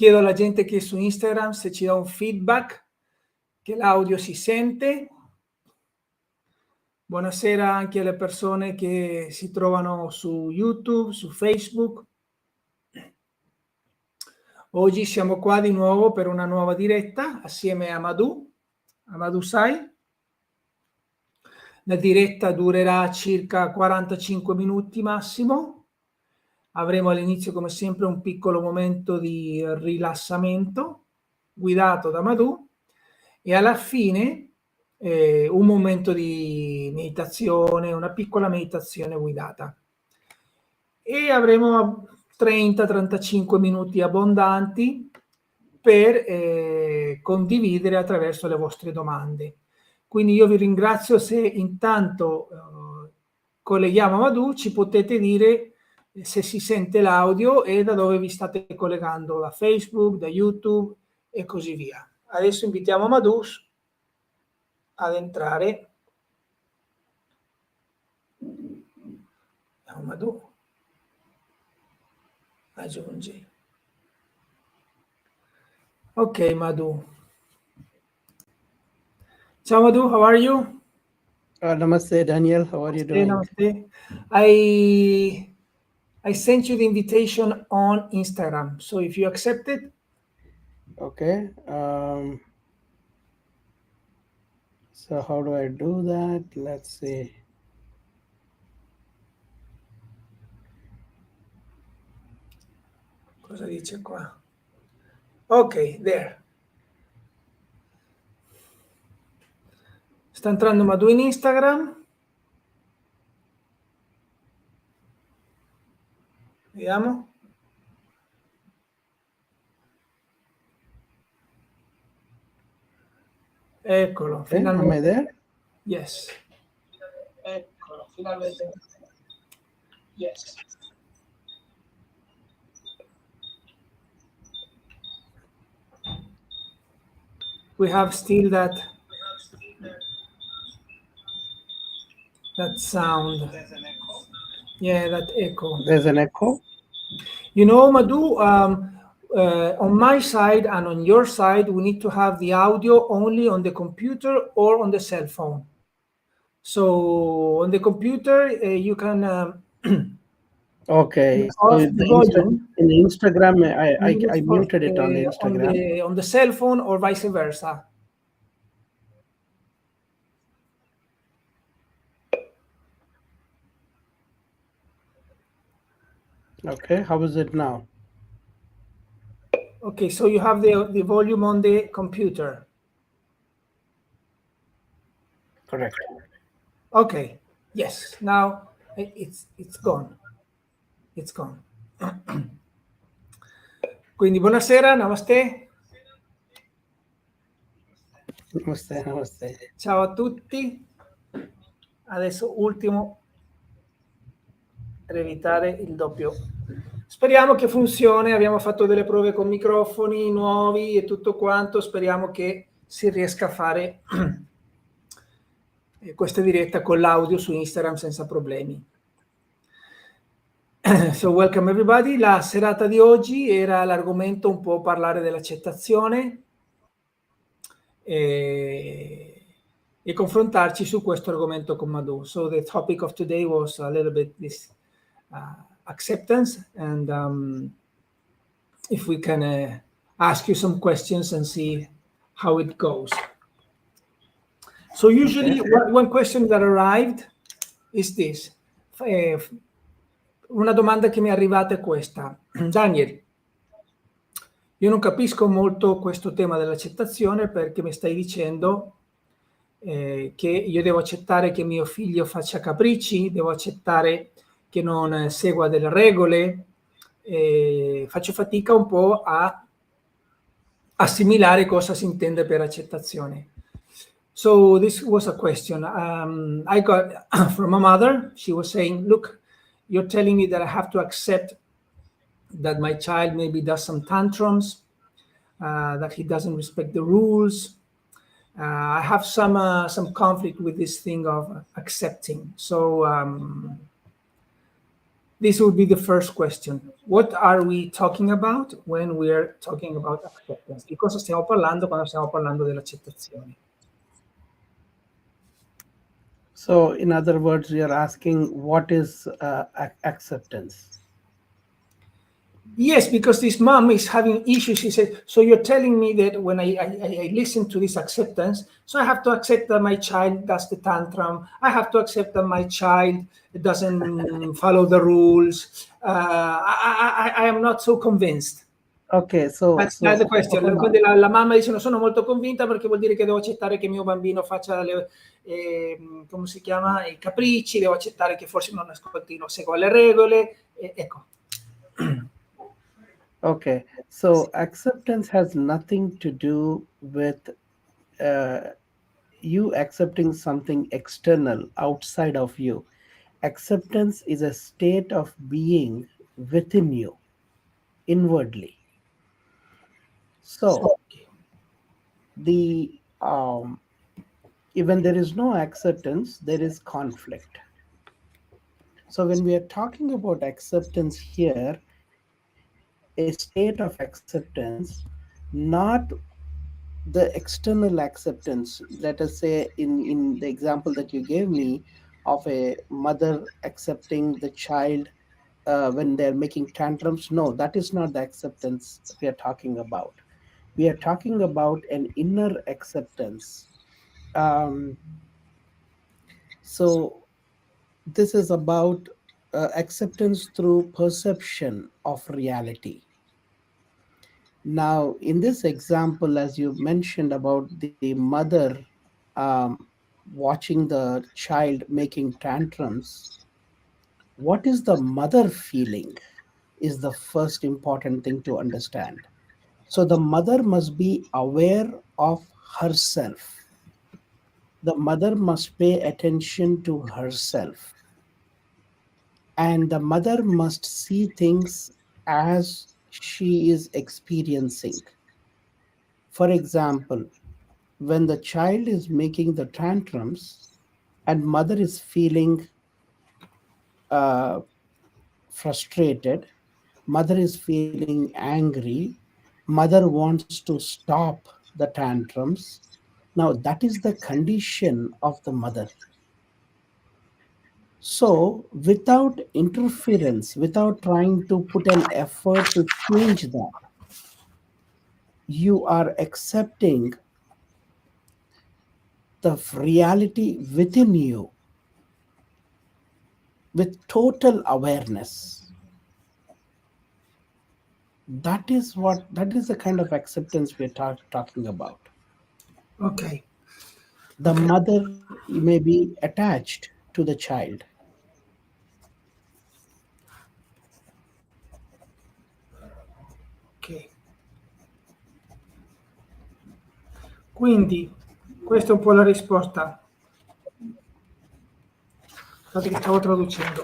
chiedo alla gente che è su Instagram se ci dà un feedback, che l'audio si sente. Buonasera anche alle persone che si trovano su YouTube, su Facebook. Oggi siamo qua di nuovo per una nuova diretta assieme a Madhu Sai. La diretta durerà circa 45 minuti massimo. Avremo all'inizio, come sempre, un piccolo momento di rilassamento guidato da Madhu e alla fine un momento di meditazione, una piccola meditazione guidata. E avremo 30-35 minuti abbondanti per condividere attraverso le vostre domande. Quindi io vi ringrazio se intanto colleghiamo a Madhu, ci potete dire se si sente l'audio e da dove vi state collegando, da Facebook, da YouTube e così via. Adesso invitiamo Madhu ad entrare. Madhu, aggiungi. Ok, Madhu. Ciao Madhu, how are you? Namaste, Daniel. How are you doing? Namaste. I sent you the invitation on Instagram, so if you accept it. Okay. So how do I do that? Let's see. Cosa dice qua? Ok, there. Sta entrando Madhu in Instagram. Vediamo. Eccolo, Okay, finalmente. am I there? Yes. Eccolo, finalmente. Yes. We have still that sound. Yeah, that echo. There's an echo. You know, Madhu, on my side and on your side, we need to have the audio only on the computer or on the cell phone. So on the computer, you can Okay. So off in the the volume. in the Instagram, I muted it on the On Instagram. on the cell phone or vice versa. Okay. How is it now? Okay, so you have the volume on the computer. Correct. Okay. Yes. Now it's gone. It's gone. Quindi buonasera, namaste. Namaste, namaste. Ciao a tutti. Adesso ultimo per evitare il doppio. Speriamo che funzioni. Abbiamo fatto delle prove con microfoni nuovi e tutto quanto. Speriamo che si riesca a fare questa diretta con l'audio su Instagram senza problemi. So welcome everybody. La serata di oggi era l'argomento un po' parlare dell'accettazione e confrontarci su questo argomento con Madhu. So the topic of today was a little bit this acceptance, and if we can ask you some questions and see how it goes. So usually one question that arrived is this. Una domanda che mi è arrivata è questa. Daniel, io non capisco molto questo tema dell'accettazione perché mi stai dicendo che io devo accettare che mio figlio faccia capricci, devo accettare che non segua delle regole, faccio fatica un po' a assimilare cosa si intende per accettazione. So this was a question I got from a mother. She was saying, look, you're telling me that I have to accept that my child maybe does some tantrums, that he doesn't respect the rules. I have some conflict with this thing of accepting. So this would be the first question. What are we talking about when we are talking about acceptance? Di cosa stiamo parlando quando stiamo parlando dell'accettazione? So, in other words, you're asking what is acceptance? Yes, because this mom is having issues. She said, so you're telling me that when I listen to this acceptance, so I have to accept that my child does the tantrum. I have to accept that my child doesn't follow the rules. I am not so convinced. Ok, That's the question. Quindi la mamma dice non sono molto convinta perché vuol dire che devo accettare che mio bambino faccia come si chiama, i capricci, devo accettare che forse non ascolti, non segua le regole, ecco. Okay, so acceptance has nothing to do with you accepting something external outside of you. Acceptance is a state of being within you, inwardly. So the when there is no acceptance, there is conflict. So when we are talking about acceptance here, a state of acceptance, not the external acceptance. Let us say in the example that you gave me of a mother accepting the child when they're making tantrums. No, that is not the acceptance we are talking about. We are talking about an inner acceptance. So this is about acceptance through perception of reality. Now, in this example, as you mentioned about the mother watching the child making tantrums, what is the mother feeling is the first important thing to understand. So, the mother must be aware of herself. The mother must pay attention to herself. And the mother must see things as she is experiencing. For example, when the child is making the tantrums and mother is feeling uh, frustrated, mother is feeling angry, mother wants to stop the tantrums. Now, that is the condition of the mother. So, without interference, without trying to put an effort to change that, you are accepting the reality within you with total awareness. That is the kind of acceptance we're talking about. Okay. The mother may be attached to the child. Ok. Quindi, questa è un po' la risposta. Guardate che stavo traducendo.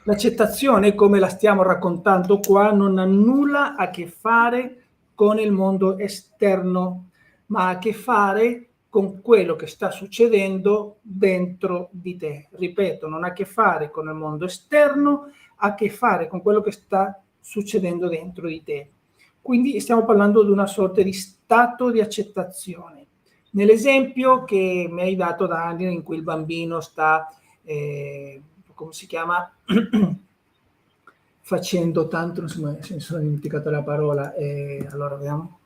L'accettazione, come la stiamo raccontando qua, non ha nulla a che fare con il mondo esterno, ma ha a che fare con quello che sta succedendo dentro di te. Ripeto, non ha a che fare con il mondo esterno, ha a che fare con quello che sta succedendo dentro di te. Quindi stiamo parlando di una sorta di stato di accettazione. Nell'esempio che mi hai dato, Daniel, in cui il bambino sta, come si chiama, facendo tanto, insomma, mi sono dimenticato la parola, allora vediamo.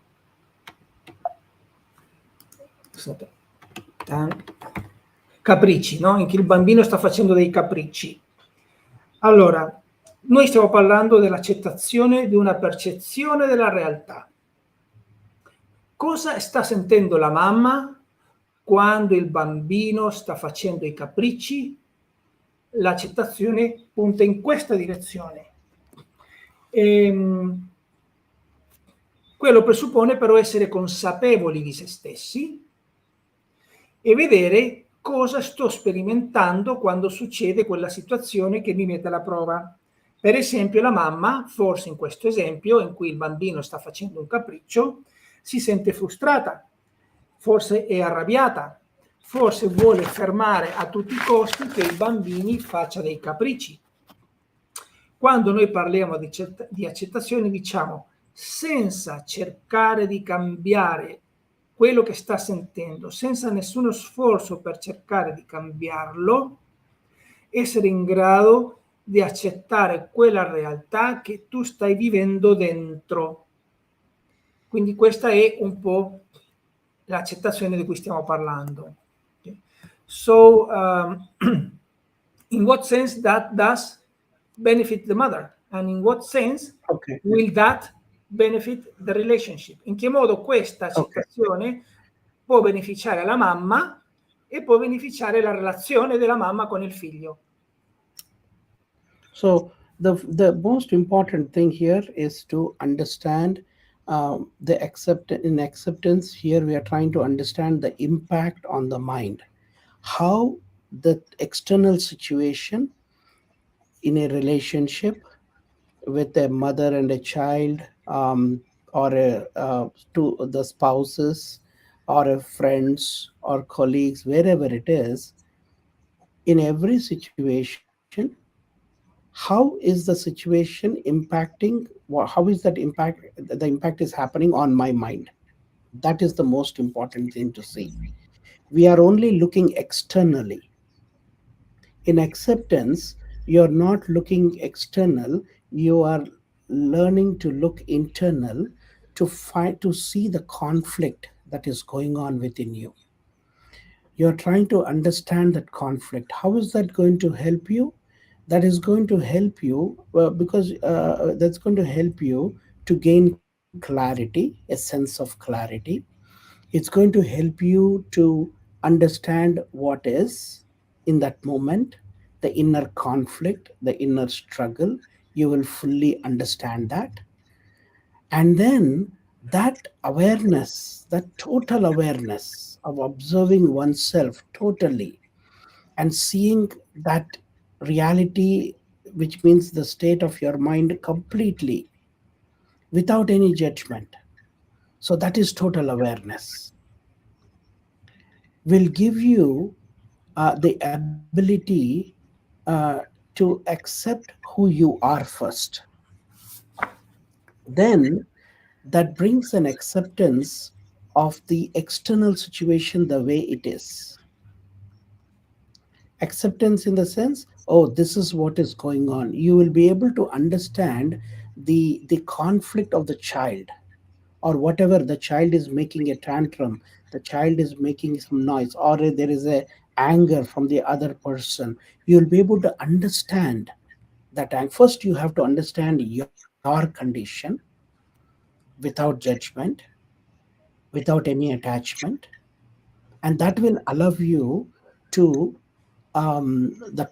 Capricci, no? In cui il bambino sta facendo dei capricci. Allora, noi stiamo parlando dell'accettazione di una percezione della realtà. Cosa sta sentendo la mamma quando il bambino sta facendo i capricci? L'accettazione punta in questa direzione. Quello presuppone però essere consapevoli di se stessi e vedere cosa sto sperimentando quando succede quella situazione che mi mette alla prova. Per esempio, la mamma, forse in questo esempio, in cui il bambino sta facendo un capriccio, si sente frustrata, forse è arrabbiata, forse vuole fermare a tutti i costi che i bambini facciano dei capricci. Quando noi parliamo di accettazione, diciamo senza cercare di cambiare quello che sta sentendo, senza nessuno sforzo per cercare di cambiarlo, essere in grado di accettare quella realtà che tu stai vivendo dentro. Quindi questa è un po' l'accettazione di cui stiamo parlando. Okay. So, in what sense that does benefit the mother? And in what sense will that benefit the relationship? In che modo questa accettazione può beneficiare la mamma e può beneficiare la relazione della mamma con il figlio? So the most important thing here is to understand in acceptance. Here we are trying to understand the impact on the mind, how the external situation in a relationship with a mother and a child, or to the spouses, or a friends or colleagues, wherever it is, in every situation, how is the situation impacting, how is that impact, the impact is happening on my mind. That is the most important thing to see. We are only looking externally. In acceptance, you're not looking external, you are learning to look internal, to see the conflict that is going on within you. You're trying to understand that conflict. How is that going to help you? That is going to help you, because that's going to help you to gain clarity, a sense of clarity. It's going to help you to understand what is in that moment, the inner conflict, the inner struggle. You will fully understand that. And then that awareness, that total awareness of observing oneself totally and seeing that reality, which means the state of your mind completely without any judgment. So that is total awareness. Will give you the ability to accept who you are first. Then that brings an acceptance of the external situation the way it is. Acceptance in the sense, oh, this is what is going on. You will be able to understand the conflict of the child, or whatever. The child is making a tantrum, the child is making some noise, or there is a anger from the other person. You'll be able to understand that. And first you have to understand your condition without judgment, without any attachment, and that will allow you to that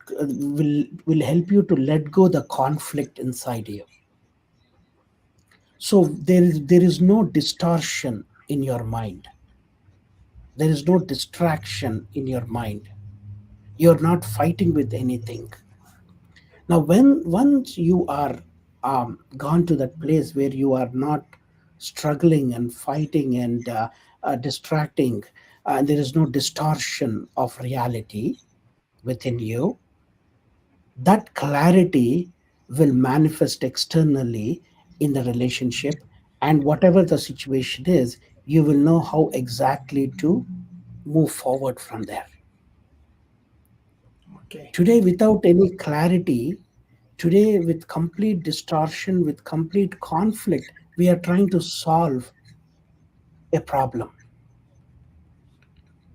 will help you to let go the conflict inside you. So there is no distortion in your mind. There is no distraction in your mind. You're not fighting with anything. Now, when once you are gone to that place where you are not struggling and fighting and distracting, and there is no distortion of reality within you, that clarity will manifest externally in the relationship. And whatever the situation is, you will know how exactly to move forward from there. Okay. Today, without any clarity, today with complete distortion, with complete conflict, we are trying to solve a problem.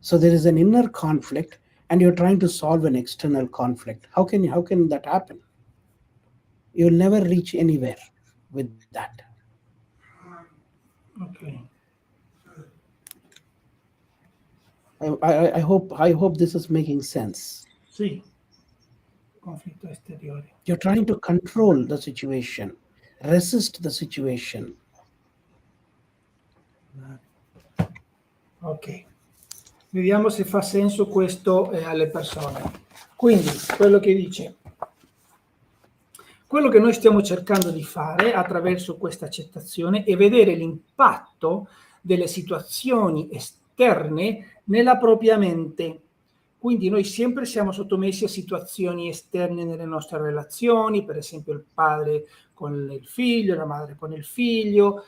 So there is an inner conflict, and you're trying to solve an external conflict. How can that happen? You'll never reach anywhere with that. Okay. I hope this is making sense. Sì. Conflitto esteriore. You're trying to control the situation, resist the situation. Ok. Vediamo se fa senso questo alle persone. Quindi, quello che dice, quello che noi stiamo cercando di fare attraverso questa accettazione è vedere l'impatto delle situazioni esterne nella propria mente. Quindi noi sempre siamo sottomessi a situazioni esterne nelle nostre relazioni, per esempio il padre con il figlio, la madre con il figlio,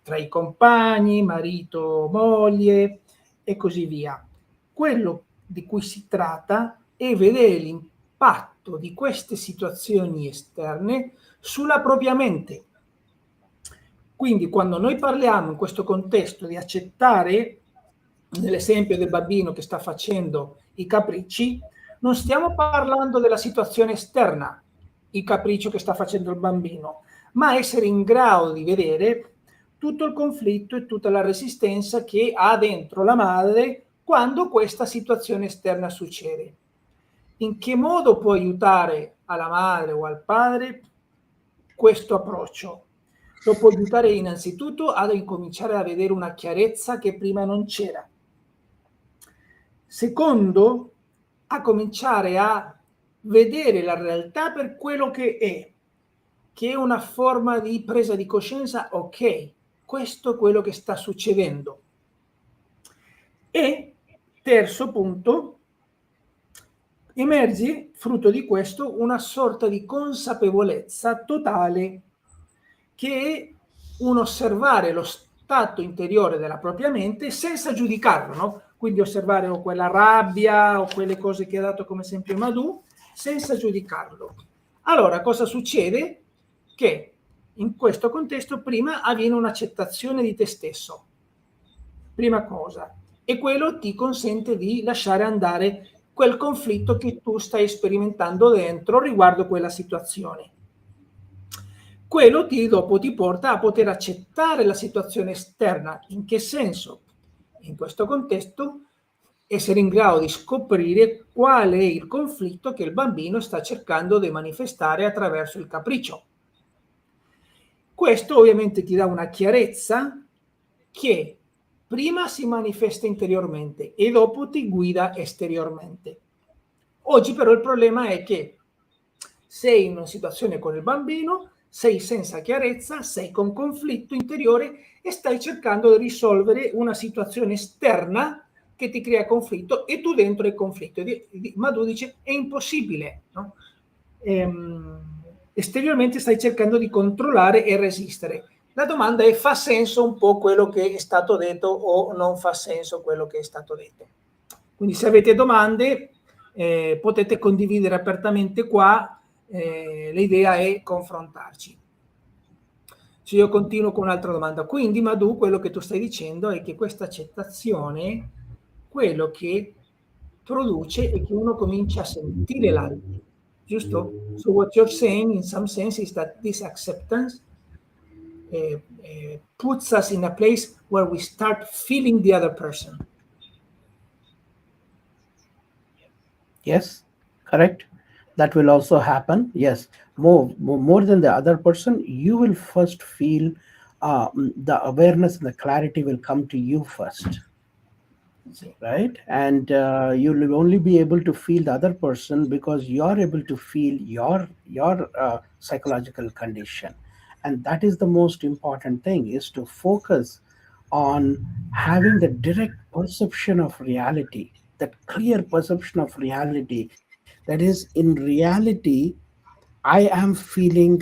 tra i compagni, marito, moglie e così via. Quello di cui si tratta è vedere l'impatto di queste situazioni esterne sulla propria mente. Quindi quando noi parliamo in questo contesto di accettare, nell'esempio del bambino che sta facendo i capricci, non stiamo parlando della situazione esterna, il capriccio che sta facendo il bambino, ma essere in grado di vedere tutto il conflitto e tutta la resistenza che ha dentro la madre quando questa situazione esterna succede. In che modo può aiutare alla madre o al padre questo approccio? Lo può aiutare innanzitutto ad incominciare a vedere una chiarezza che prima non c'era. Secondo, a cominciare a vedere la realtà per quello che è una forma di presa di coscienza, ok, questo è quello che sta succedendo. E terzo punto, emerge frutto di questo una sorta di consapevolezza totale che è un osservare lo stato interiore della propria mente senza giudicarlo, no? Quindi osservare o quella rabbia o quelle cose che ha dato come esempio Madhu senza giudicarlo. Allora cosa succede? Che in questo contesto prima avviene un'accettazione di te stesso, prima cosa, e quello ti consente di lasciare andare quel conflitto che tu stai sperimentando dentro riguardo quella situazione. Quello dopo ti porta a poter accettare la situazione esterna. In che senso? In questo contesto, essere in grado di scoprire qual è il conflitto che il bambino sta cercando di manifestare attraverso il capriccio. Questo ovviamente ti dà una chiarezza che prima si manifesta interiormente e dopo ti guida esteriormente. Oggi però il problema è che sei in una situazione con il bambino, sei senza chiarezza, sei con conflitto interiore e stai cercando di risolvere una situazione esterna che ti crea conflitto e tu dentro il conflitto. Madhu dice è impossibile, no? Esteriormente stai cercando di controllare e resistere. La domanda è: fa senso un po' quello che è stato detto o non fa senso quello che è stato detto? Quindi se avete domande potete condividere apertamente qua, l'idea è confrontarci. Se io continuo con un'altra domanda, quindi Madhu, quello che tu stai dicendo è che questa accettazione, quello che produce è che uno comincia a sentire l'altro, giusto? So what you're saying in some sense is that this acceptance puts us in a place where we start feeling the other person. Yes, correct. That will also happen. Yes, more than the other person, you will first feel the awareness and the clarity will come to you first. Right, and you'll only be able to feel the other person because you're able to feel your psychological condition, and that is the most important thing, is to focus on having the direct perception of reality, that clear perception of reality, that is, in reality I am feeling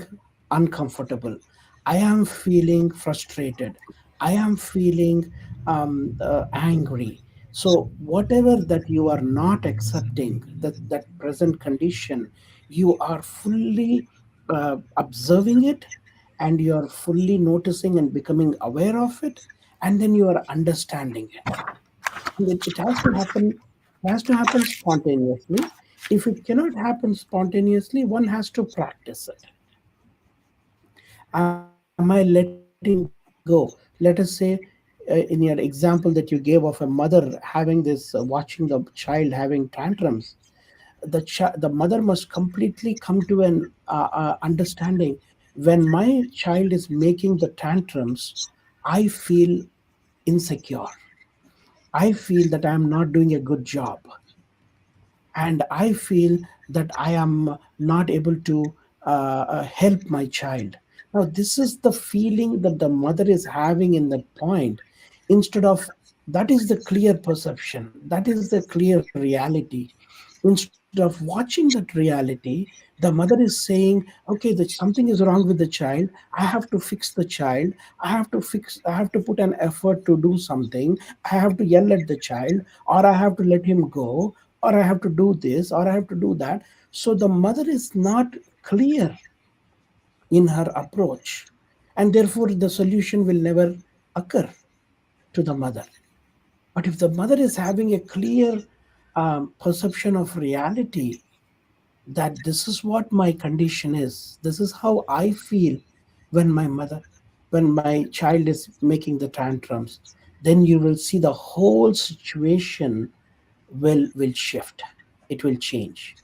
uncomfortable. I am feeling frustrated. I am feeling angry. So, whatever that you are not accepting, that present condition, you are fully observing it, and you are fully noticing and becoming aware of it, and then you are understanding it. And it has to happen. It has to happen spontaneously. If it cannot happen spontaneously, one has to practice it. Am I letting go? Let us say, in your example that you gave of a mother having this, watching the child having tantrums, the mother must completely come to an understanding. When my child is making the tantrums, I feel insecure. I feel that I am not doing a good job, and I feel that I am not able to help my child. Now, this is the feeling that the mother is having in that point. Instead of That is the clear perception. That is the clear reality. Instead of watching that reality, the mother is saying, okay, something is wrong with the child. I have to fix the child. I have to put an effort to do something. I have to yell at the child, or I have to let him go, or I have to do this, or I have to do that. So the mother is not clear in her approach, and therefore the solution will never occur to the mother. But if the mother is having a clear perception of reality, that this is what my condition is, this is how I feel when when my child is making the tantrums, then you will see the whole situation will shift. It will change.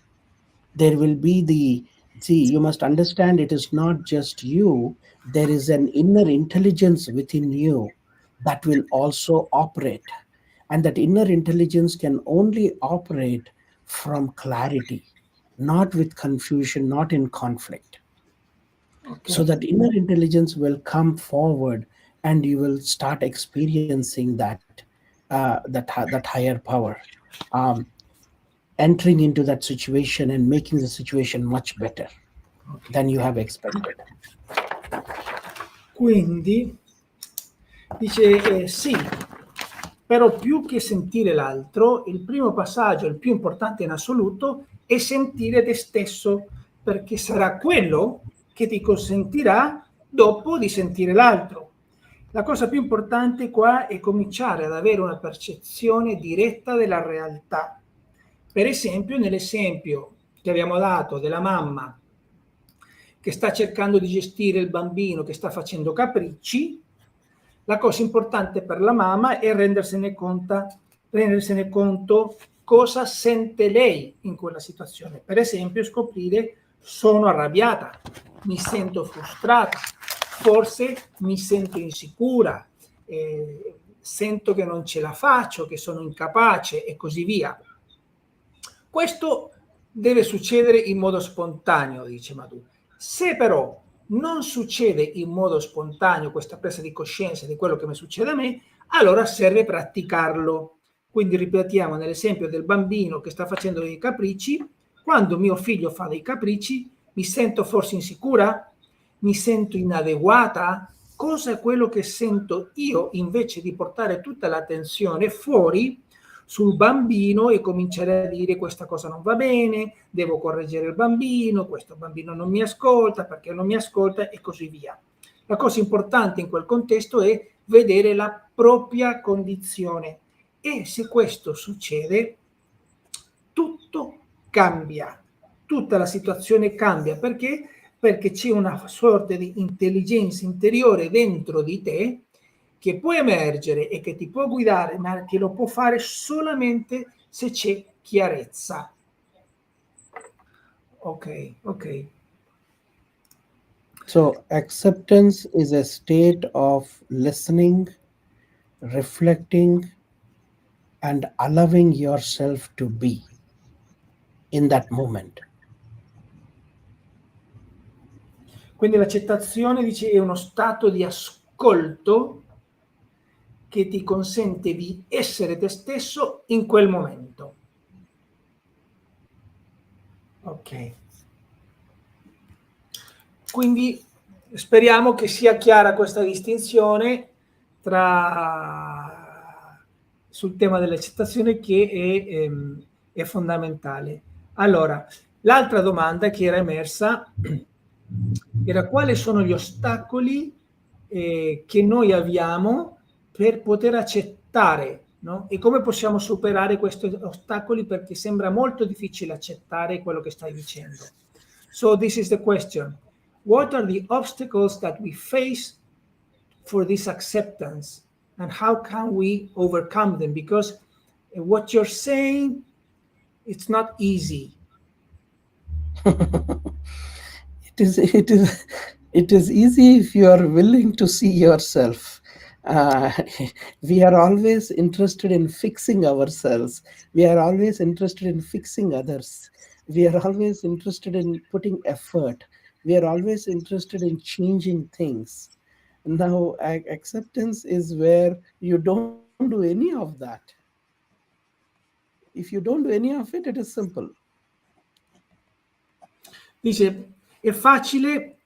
There will be the see, you must understand, it is not just you. There is an inner intelligence within you that will also operate, and that inner intelligence can only operate from clarity, not with confusion, not in conflict. So Okay. that inner intelligence will come forward, and you will start experiencing that higher power, um, entering into that situation and making the situation much better Okay. than you have expected. Quindi dice sì, però più che sentire l'altro, il primo passaggio, il più importante in assoluto, è sentire te stesso, perché sarà quello che ti consentirà dopo di sentire l'altro. La cosa più importante qua è cominciare ad avere una percezione diretta della realtà. Per esempio, nell'esempio che abbiamo dato della mamma che sta cercando di gestire il bambino che sta facendo capricci, la cosa importante per la mamma è rendersene conto cosa sente lei in quella situazione. Per esempio, scoprire: sono arrabbiata, mi sento frustrata, forse mi sento insicura, sento che non ce la faccio, che sono incapace e così via. Questo deve succedere in modo spontaneo, dice Madhu. Se però non succede in modo spontaneo questa presa di coscienza di quello che mi succede a me, allora serve praticarlo. Quindi ripetiamo nell'esempio del bambino che sta facendo dei capricci: quando mio figlio fa dei capricci, mi sento forse insicura? Mi sento inadeguata? Cosa è quello che sento io, invece di portare tutta l'attenzione fuori sul bambino e cominciare a dire: questa cosa non va bene, devo correggere il bambino, questo bambino non mi ascolta, perché non mi ascolta, e così via. La cosa importante in quel contesto è vedere la propria condizione, e se questo succede tutto cambia, tutta la situazione cambia. Perché? Perché c'è una sorta di intelligenza interiore dentro di te che può emergere e che ti può guidare, ma che lo può fare solamente se c'è chiarezza. Ok, ok. So acceptance is a state of listening, reflecting, and allowing yourself to be in that moment. Quindi l'accettazione, dice, è uno stato di ascolto che ti consente di essere te stesso in quel momento. Ok. Quindi speriamo che sia chiara questa distinzione sul tema dell'accettazione, che è fondamentale. Allora, l'altra domanda che era emersa era: quali sono gli ostacoli che noi abbiamo per poter accettare, no? E come possiamo superare questi ostacoli, perché sembra molto difficile accettare quello che stai dicendo. So this is the question: what are the obstacles that we face for this acceptance, and how can we overcome them? Because what you're saying, it's not easy. It is easy if you are willing to see yourself. uh, we are always interested in fixing ourselves. We are always interested in fixing others. We are always interested in putting effort. We are always interested in changing things. Now acceptance is where you don't do any of that, if you don't do any of it, it is simple. Dice, è facile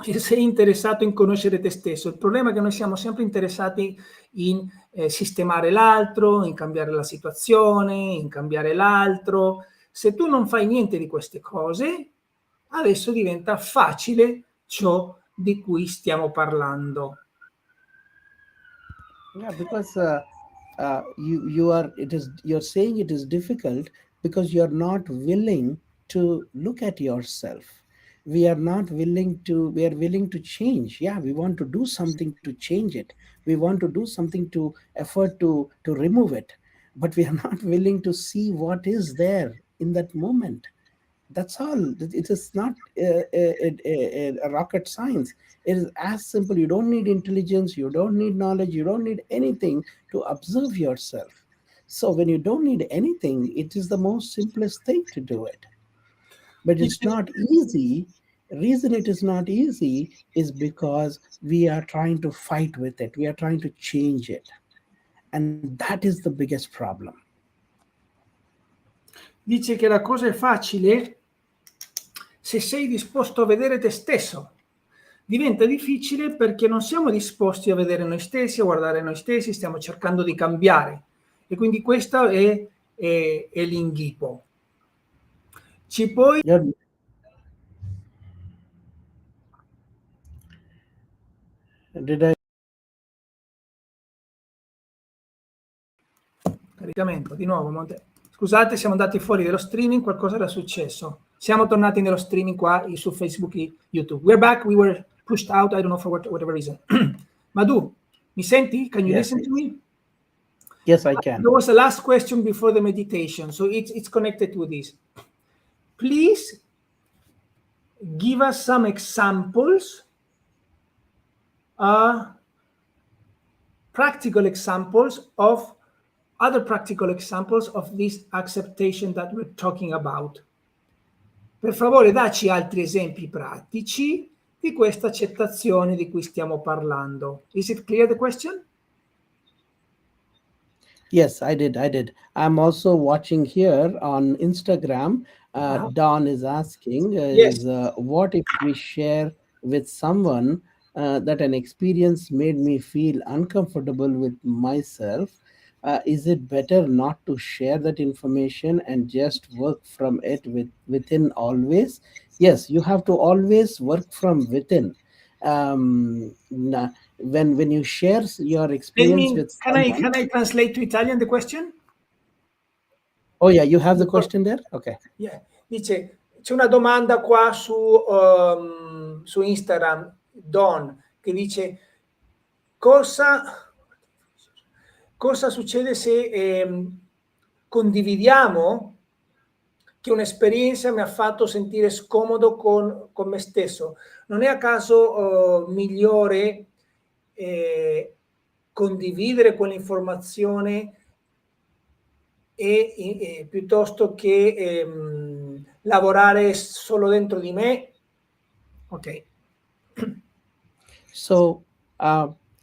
se sei interessato in conoscere te stesso. Il problema è che noi siamo sempre interessati in sistemare l'altro, in cambiare la situazione, in cambiare l'altro. Se tu non fai niente di queste cose, adesso diventa facile ciò di cui stiamo parlando. Yeah, because you're saying it is difficult because you're not willing to look at yourself. We are willing to change. Yeah, we want to do something to change it. We want to do something to effort to remove it, but we are not willing to see what is there in that moment. That's all. It is not a rocket science. It is as simple. You don't need intelligence, you don't need knowledge, you don't need anything to observe yourself. So when you don't need anything, it is the most simplest thing to do it. But it's not easy. Reason it is not easy is because we are trying to fight with it. We are trying to change it. And that is the biggest problem. Dice che la cosa è facile se sei disposto a vedere te stesso. Diventa difficile perché non siamo disposti a vedere noi stessi, a guardare noi stessi, stiamo cercando di cambiare. E quindi questo è l'inghippo. Ci puoi... Did I... Caricamento, di nuovo. Scusate, siamo andati fuori dello streaming, qualcosa era successo. Siamo tornati nello streaming qua su Facebook e YouTube. We're back, we were pushed out, I don't know for whatever reason. Madhu, mi senti? Can you listen to me? Yes, I can. There was a last question before the meditation, so it's connected to this. Please give us some examples, practical examples of other practical examples of this acceptation that we're talking about. Per favore, dacci altri esempi pratici di questa accettazione di cui stiamo parlando. Is it clear the question? Yes, I did. I'm also watching here on Instagram. Don is asking, Yes. what if we share with someone that an experience made me feel uncomfortable with myself? Is it better not to share that information and just work from it within always? Yes, you have to always work from within. When you share your experience with someone... Can I translate to Italian the question? Oh yeah, you have the question there? Okay. Yeah. Dice, c'è una domanda qua su Instagram, Don, che dice cosa succede se condividiamo che un'esperienza mi ha fatto sentire scomodo con me stesso. Non è a caso migliore condividere quell'informazione piuttosto che lavorare solo dentro di me? Ok. So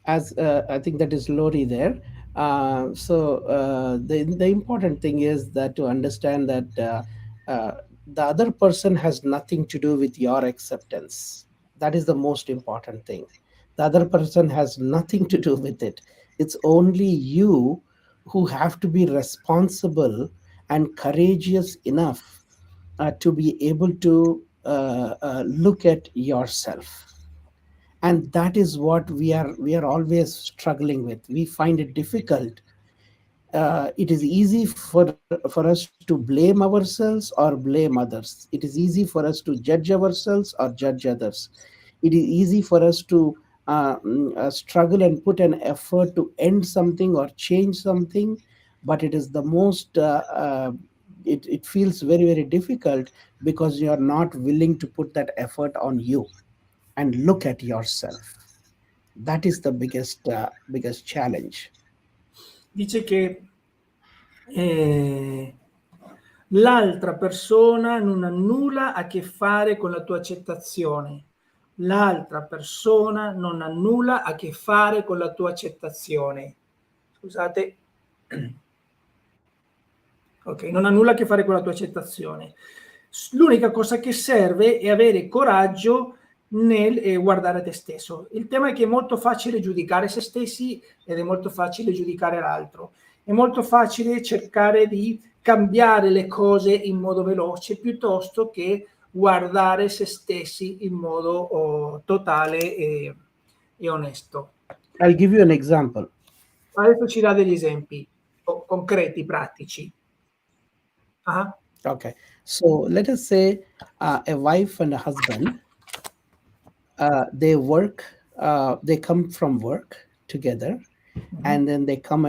as I think that is Lori there. The important thing is that to understand that the other person has nothing to do with your acceptance. That is the most important thing. The other person has nothing to do with it. It's only you who have to be responsible and courageous enough to be able to look at yourself. And that is what we are always struggling with. We find it difficult. It is easy for us to blame ourselves or blame others. It is easy for us to judge ourselves or judge others. It is easy for us to struggle and put an effort to end something or change something, but it is the most it feels very, very difficult because you are not willing to put that effort on you and look at yourself. That is the biggest challenge. Dice che l'altra persona non ha nulla a che fare con la tua accettazione. L'altra persona non ha nulla a che fare con la tua accettazione. Scusate. Ok, non ha nulla a che fare con la tua accettazione. L'unica cosa che serve è avere coraggio nel guardare te stesso. Il tema è che è molto facile giudicare se stessi ed è molto facile giudicare l'altro. È molto facile cercare di cambiare le cose in modo veloce piuttosto che guardare se stessi in modo totale e onesto. I'll give you an example. Adesso ci dà degli esempi concreti, pratici. Ah, Okay. So let us say a wife and a husband, they work, they come from work together, and then they come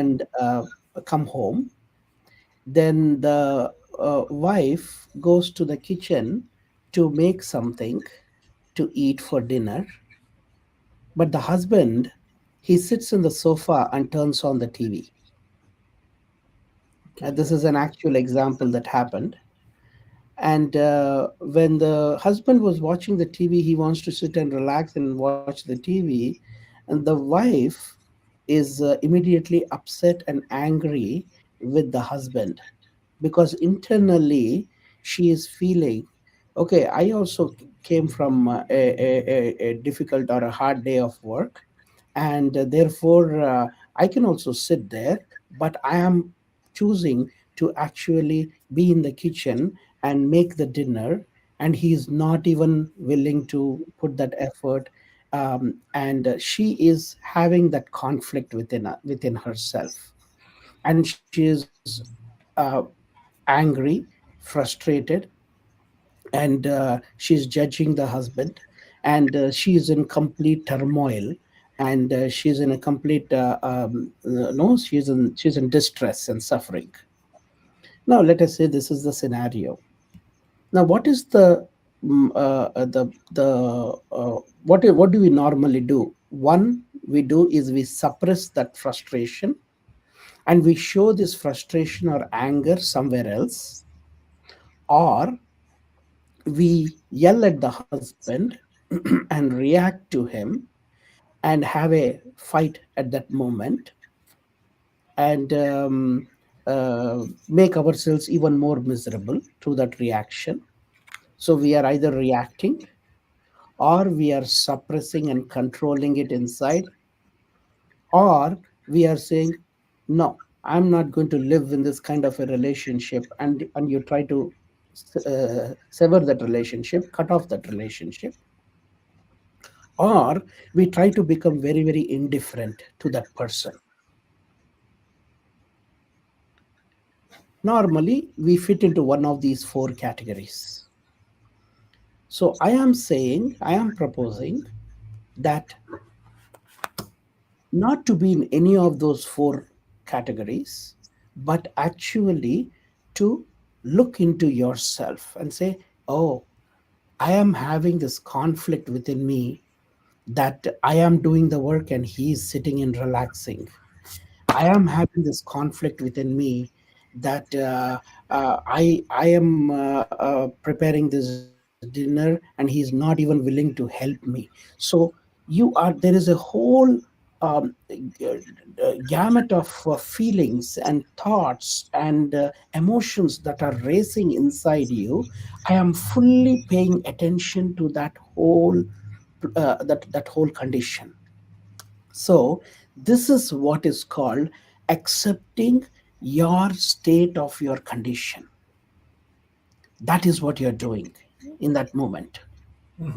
home. Then the wife goes to the kitchen to make something to eat for dinner, but the husband, he sits in the sofa and turns on the TV. okay. This is an actual example that happened. And when the husband was watching the TV, he wants to sit and relax and watch the TV, and the wife is immediately upset and angry with the husband, because internally she is feeling, okay, I also came from a difficult or a hard day of work, and therefore I can also sit there, but I am choosing to actually be in the kitchen and make the dinner, and he is not even willing to put that effort. And she is having that conflict within herself, and she is uh, angry, frustrated, and she's judging the husband, and she is in complete turmoil, and she's in a complete no, she's in distress and suffering. Now let us say this is the scenario. Now what is what do we normally do? One we do is we suppress that frustration, and we show this frustration or anger somewhere else, or we yell at the husband and react to him and have a fight at that moment, and make ourselves even more miserable through that reaction. So we are either reacting, or we are suppressing and controlling it inside, or we are saying, no, I'm not going to live in this kind of a relationship, and you try to sever that relationship, cut off that relationship, or we try to become very, very indifferent to that person. Normally we fit into one of these four categories. So I am proposing that not to be in any of those four categories, but actually to look into yourself and say, oh, I am having this conflict within me, that I am doing the work and he is sitting and relaxing. I am having this conflict within me, that I am preparing this dinner and he is not even willing to help me. So there is a whole gamut of feelings and thoughts and emotions that are racing inside you. I am fully paying attention to that whole condition. So, this is what is called accepting your state of your condition. That is what you're doing in that moment.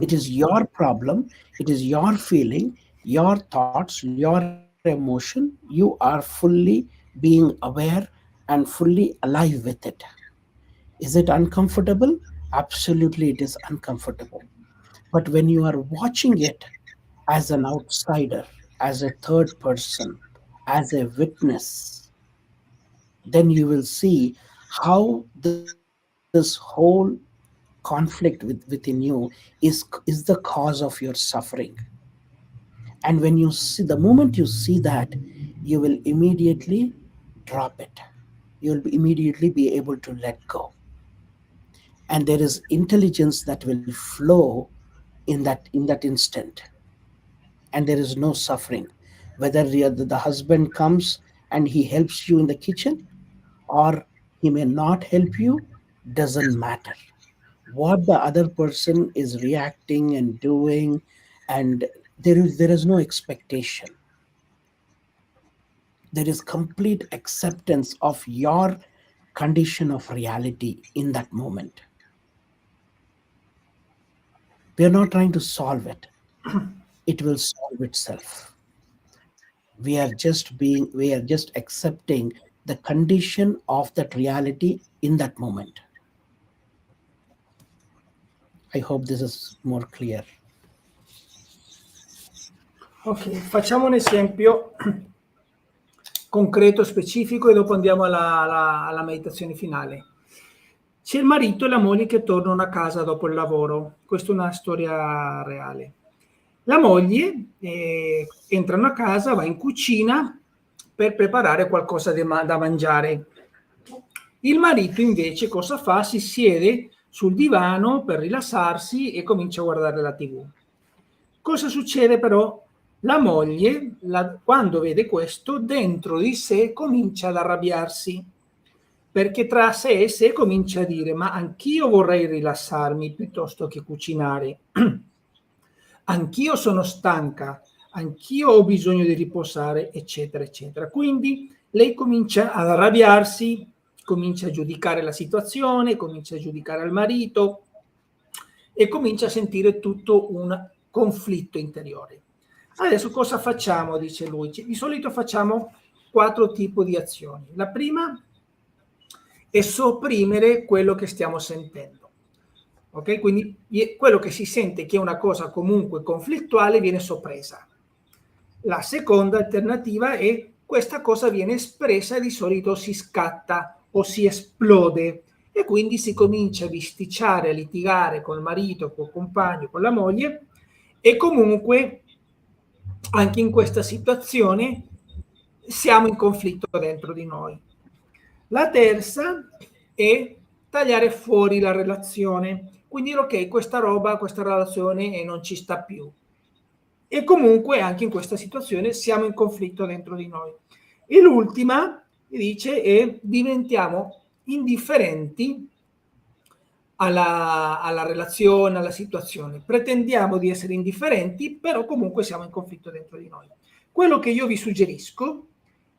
It is your problem, it is your feeling, your thoughts, your emotion. You are fully being aware and fully alive with it. Is it uncomfortable? Absolutely, it is uncomfortable. But when you are watching it as an outsider, as a third person, as a witness, then you will see how this whole conflict within you is the cause of your suffering. And when you see, the moment you see that, you will immediately drop it. You will immediately be able to let go. And there is intelligence that will flow in that instant, and there is no suffering. Whether the husband comes and he helps you in the kitchen, or he may not help you, doesn't matter. What the other person is reacting and doing, and there is no expectation. There is complete acceptance of your condition of reality in that moment. We are not trying to solve it. It will solve itself. We are just accepting the condition of that reality in that moment. I hope this is more clear. Ok, facciamo un esempio concreto, specifico, e dopo andiamo alla meditazione finale. C'è il marito e la moglie che tornano a casa dopo il lavoro. Questa è una storia reale. La moglie entrano a casa, va in cucina per preparare qualcosa da mangiare. Il marito invece cosa fa? Si siede sul divano per rilassarsi e comincia a guardare la TV. Cosa succede però? La moglie, quando vede questo, dentro di sé comincia ad arrabbiarsi, perché tra sé e sé comincia a dire: ma anch'io vorrei rilassarmi piuttosto che cucinare. Anch'io sono stanca, anch'io ho bisogno di riposare, eccetera, eccetera. Quindi lei comincia ad arrabbiarsi, comincia a giudicare la situazione, comincia a giudicare il marito e comincia a sentire tutto un conflitto interiore. Adesso cosa facciamo? Dice lui. Di solito facciamo 4 tipi di azioni. La prima è sopprimere quello che stiamo sentendo. Ok? Quindi quello che si sente che è una cosa comunque conflittuale viene soppressa. La seconda alternativa è questa cosa viene espressa e di solito si scatta o si esplode e quindi si comincia a bisticciare, a litigare col marito, col compagno, con la moglie e comunque anche in questa situazione siamo in conflitto dentro di noi. La terza è tagliare fuori la relazione, quindi dire ok, questa relazione non ci sta più. E comunque anche in questa situazione siamo in conflitto dentro di noi. E l'ultima, dice, è diventiamo indifferenti alla relazione, alla situazione. Pretendiamo di essere indifferenti, però comunque siamo in conflitto dentro di noi. Quello che io vi suggerisco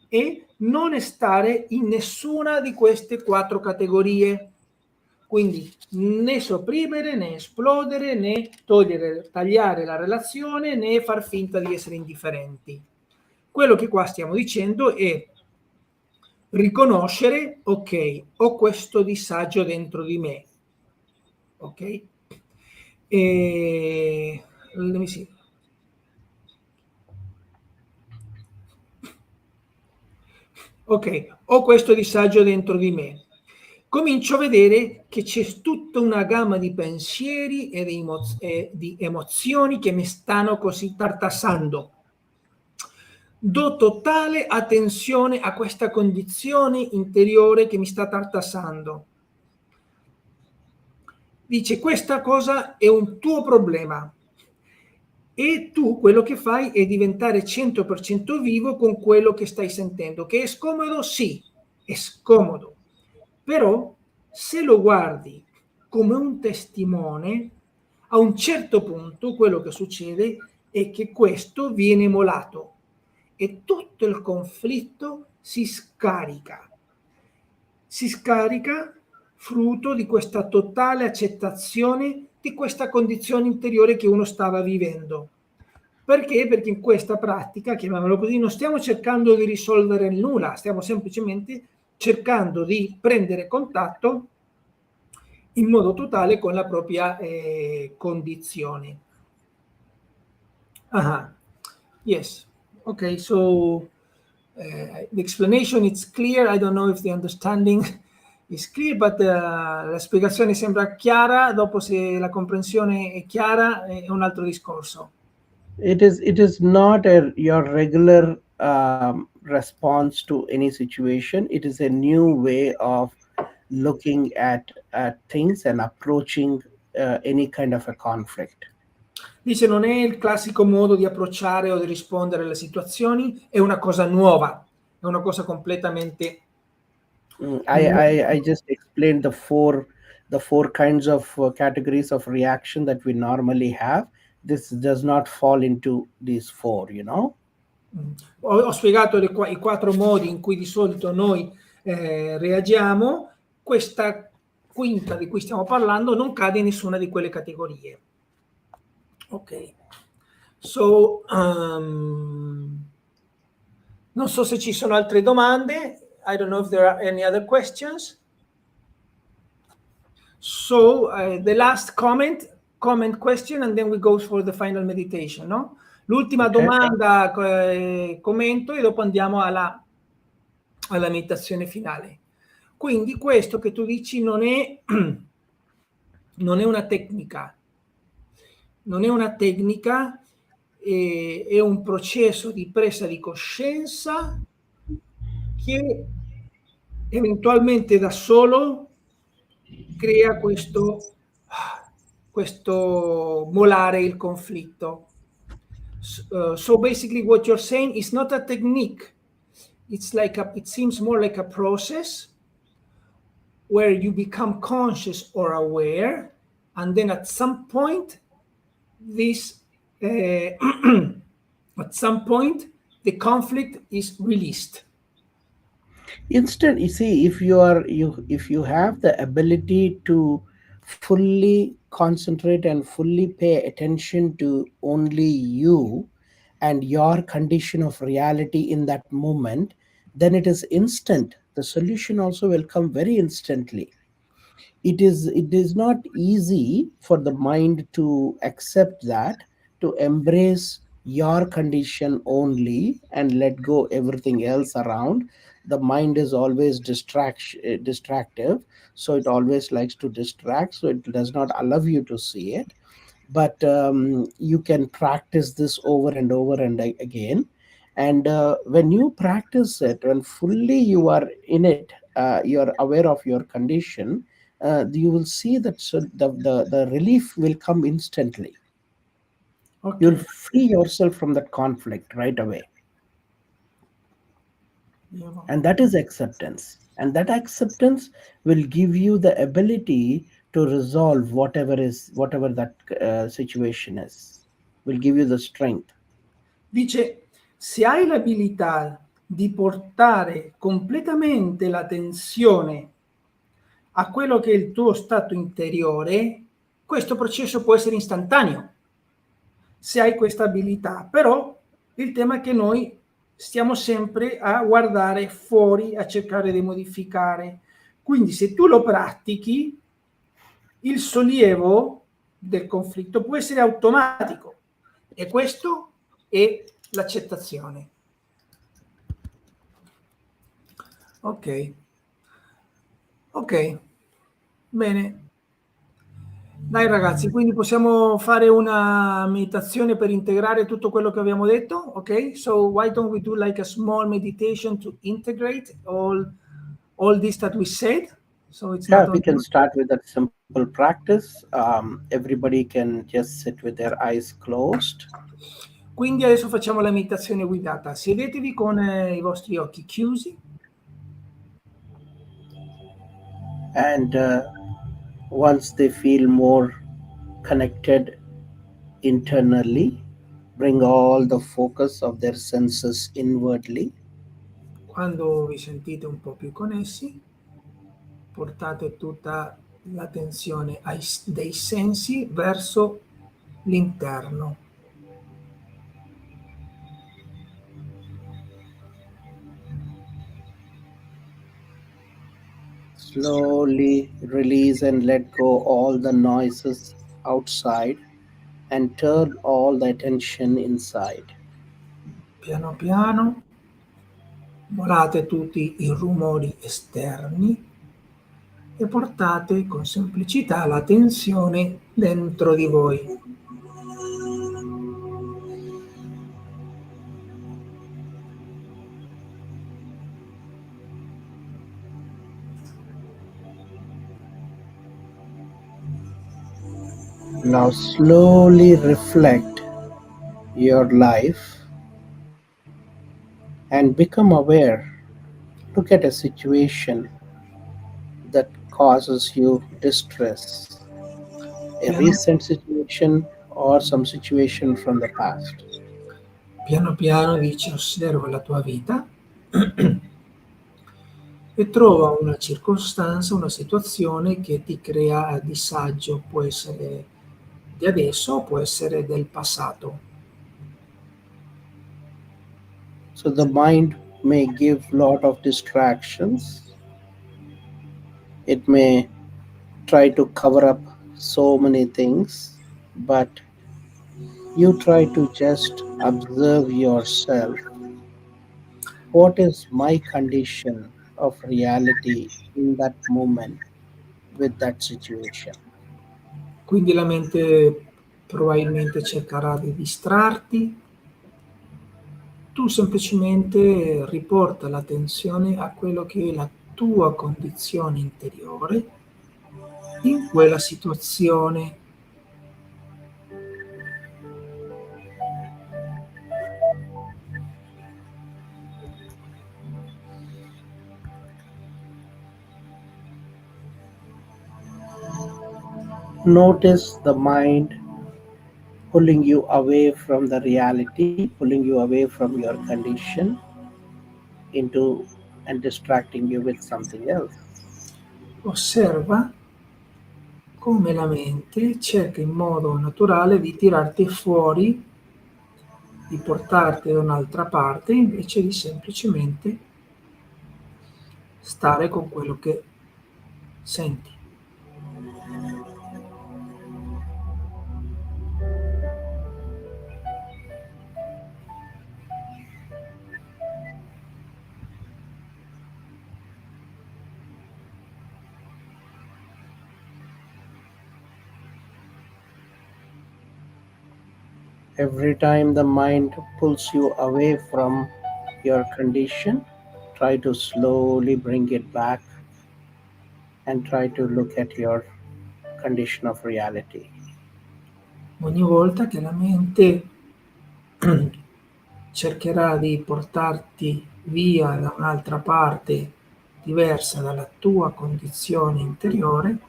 è non stare in nessuna di queste 4 categorie. Quindi né sopprimere, né esplodere, né tagliare la relazione, né far finta di essere indifferenti. Quello che qua stiamo dicendo è riconoscere, ok, ho questo disagio dentro di me. Ok? Let me see. Ok, ho questo disagio dentro di me. Comincio a vedere che c'è tutta una gamma di pensieri e di emozioni che mi stanno così tartassando. Do totale attenzione a questa condizione interiore che mi sta tartassando. Dice, questa cosa è un tuo problema e tu quello che fai è diventare 100% vivo con quello che stai sentendo. Che è scomodo? Sì, è scomodo. Però se lo guardi come un testimone, a un certo punto quello che succede è che questo viene molato e tutto il conflitto si scarica. Si scarica frutto di questa totale accettazione di questa condizione interiore che uno stava vivendo. Perché? Perché in questa pratica, chiamiamolo così, non stiamo cercando di risolvere nulla, stiamo semplicemente cercando di prendere contatto in modo totale con la propria condizione. Yes. Okay, so the explanation is clear. I don't know if the understanding is clear, but la spiegazione sembra chiara. Dopo, se la comprensione è chiara, è un altro discorso. It is not your regular response to any situation. It is a new way of looking at things and approaching any kind of a conflict. Dice, non è il classico modo di approcciare o di rispondere alle situazioni, è una cosa nuova, è una cosa completamente... I just explained the four kinds of categories of reaction that we normally have. This does not fall into these four, you know. Ho spiegato i 4 modi in cui di solito noi reagiamo. Questa quinta di cui stiamo parlando non cade in nessuna di quelle categorie. Ok. So, non so se ci sono altre domande. I don't know if there are any other questions. So, the last comment question, and then we go for the final meditation, no? L'ultima domanda, commento, e dopo andiamo alla meditazione finale. Quindi questo che tu dici non è una tecnica, è un processo di presa di coscienza che eventualmente da solo crea questo molare il conflitto. So basically what you're saying is not a technique. It seems more like a process where you become conscious or aware, and then at some point at some point the conflict is released. Instead, you see, if you have the ability to fully concentrate and fully pay attention to only you and your condition of reality in that moment, then it is instant. The solution also will come very instantly. It is not easy for the mind to accept that, to embrace your condition only and let go everything else around. The mind is always distractive, so it always likes to distract, so it does not allow you to see it. But you can practice this over and over and again, and when you practice it, when fully you are in it, you're aware of your condition, you will see that the relief will come instantly. Okay. You'll free yourself from that conflict right away. Yeah. And that is acceptance. And that acceptance will give you the ability to resolve whatever that situation is. Will give you the strength. Dice, se hai l'abilità di portare completamente l'attenzione a quello che è il tuo stato interiore, questo processo può essere istantaneo, se hai questa abilità. Però il tema è che noi stiamo sempre a guardare fuori, a cercare di modificare. Quindi se tu lo pratichi, il sollievo del conflitto può essere automatico, e questo è l'accettazione. Ok, bene. Dai ragazzi, quindi possiamo fare una meditazione per integrare tutto quello che abbiamo detto, ok? So why don't we do like a small meditation to integrate all this that we said? So it's not we can start with a simple practice. Everybody can just sit with their eyes closed. Quindi adesso facciamo la meditazione guidata. Sedetevi con i vostri occhi chiusi. And once they feel more connected internally, bring all the focus of their senses inwardly. Quando vi sentite un po' più connessi, portate tutta l'attenzione dei sensi verso l'interno. Slowly release and let go all the noises outside and turn all the attention inside. Piano piano volate tutti i rumori esterni e portate con semplicità l'attenzione dentro di voi. Now slowly reflect your life and become aware Look at a situation that causes you distress, a Piano, recent situation or some situation from the past. piano piano dici osserva la tua vita e trova una circostanza, una situazione che ti crea disagio, può essere di adesso o può essere del passato. So the mind may give lot of distractions. It may try to cover up so many things, but you try to just observe yourself. What is my condition of reality in that moment with that situation? Quindi la mente probabilmente cercherà di distrarti, tu semplicemente riporta l'attenzione a quello che è la tua condizione interiore in quella situazione. Notice the mind pulling you away from the reality, pulling you away from your condition into and distracting you with something else. Osserva come la mente cerca in modo naturale di tirarti fuori, di portarti da un'altra parte, invece di semplicemente stare con quello che senti. Every time the mind pulls you away from your condition, try to slowly bring it back and try to look at your condition of reality. Ogni volta che la mente cercherà di portarti via da un'altra parte diversa dalla tua condizione interiore,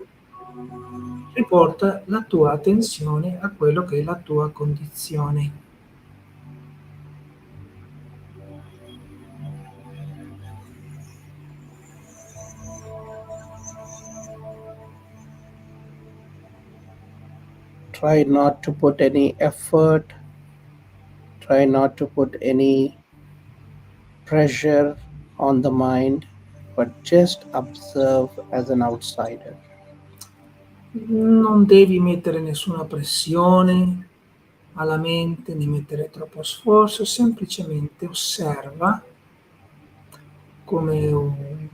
riporta la tua attenzione a quello che è la tua condizione. Try not to put any effort, try not to put any pressure on the mind, but just observe as an outsider. Non devi mettere nessuna pressione alla mente, né mettere troppo sforzo, semplicemente osserva come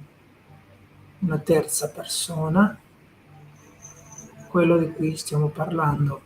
una terza persona quello di cui stiamo parlando.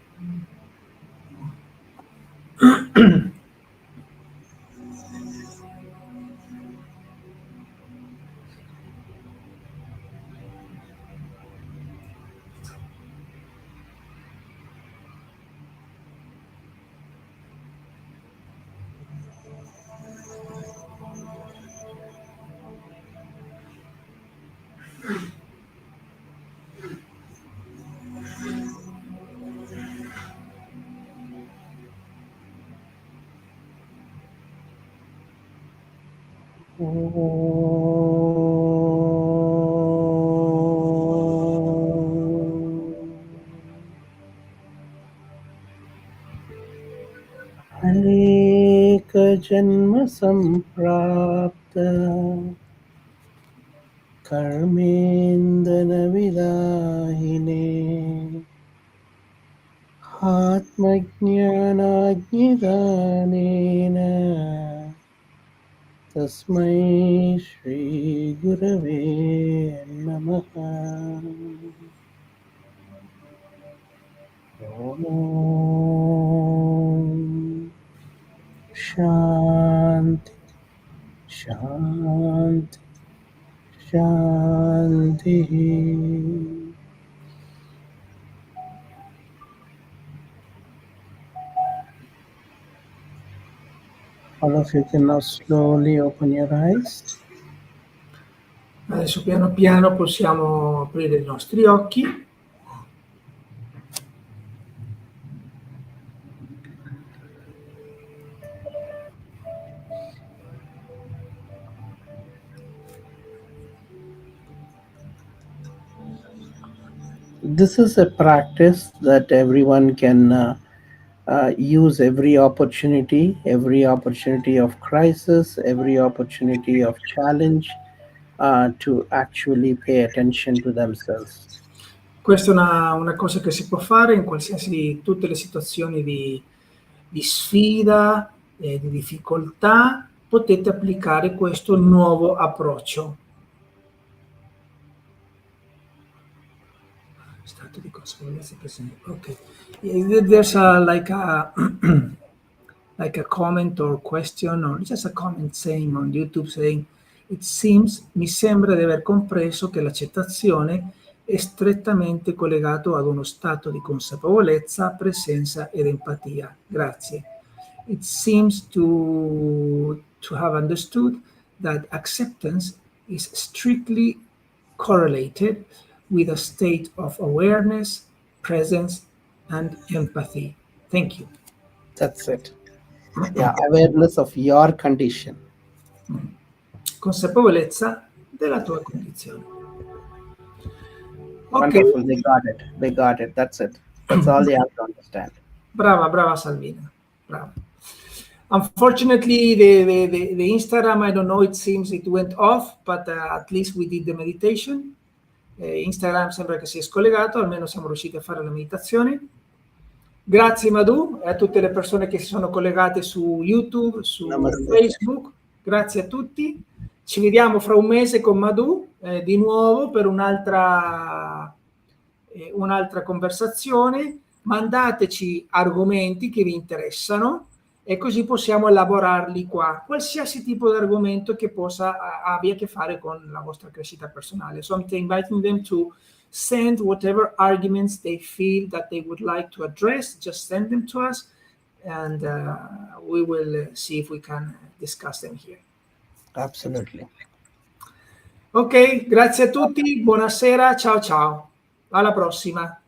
अनेक जन्म संप्राप्त कर्मेन्दन विदाहिने आत्मज्ञानाग्निदानेन तस्मै श्रीगुरवे नमः। ॐ शान्ति शान्ति शान्तिः। All of you can now slowly open your eyes. Adesso piano piano possiamo aprire i nostri occhi. This is a practice that everyone can use every opportunity of crisis, every opportunity of challenge, to actually pay attention to themselves. Questa è una cosa che si può fare in qualsiasi, tutte le situazioni di sfida, di difficoltà, potete applicare questo nuovo approccio. Stato di consapevolezza presente. Ok. There's like a like a comment or question or just a comment saying on YouTube saying mi sembra di aver compreso che l'accettazione è strettamente collegato ad uno stato di consapevolezza, presenza ed empatia. Grazie. It seems to have understood that acceptance is strictly correlated with a state of awareness, presence, and empathy. Thank you. That's it. Yeah, awareness of your condition. Consapevolezza della tua condizione. Wonderful, they got it. That's it. That's all they have to understand. Brava Salvina. Brava. Unfortunately, the Instagram, I don't know, it seems it went off, but at least we did the meditation. Instagram sembra che sia scollegato, almeno siamo riusciti a fare la meditazione. Grazie Madhu e a tutte le persone che si sono collegate su YouTube, su Facebook. Grazie a tutti. Ci vediamo fra un mese con Madhu di nuovo per un'altra conversazione. Mandateci argomenti che vi interessano e così possiamo elaborarli qua. Qualsiasi tipo di argomento che abbia a che fare con la vostra crescita personale. So I'm inviting them to send whatever arguments they feel that they would like to address. Just send them to us and we will see if we can discuss them here. Absolutely. Ok, grazie a tutti, buonasera, ciao ciao. Alla prossima.